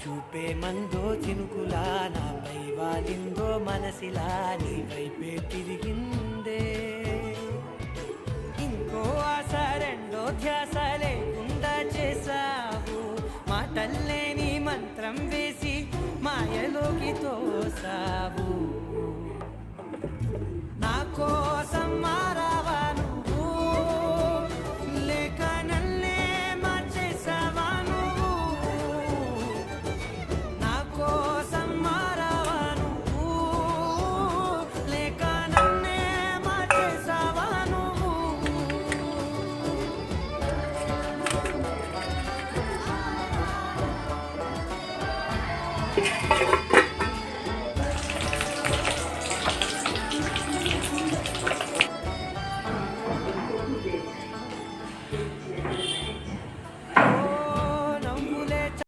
చూపే మందో చినుకులా నాపై వాలిందో మనసిలా నీ వైపే తిరిగిందే. ఇంకో ఆశ రెండో ధ్యాస లేకుండా చేసావు, మాటల్లే నీ మంత్రం వేసి మాయలోకి తోసావు. నా కోసం మారావా నువ్వు, లేక నన్నే మార్చేసావా నువ్వు. నా కోసం మారావా నువ్వు, లేక నన్నే మార్చేసావా నువ్వు.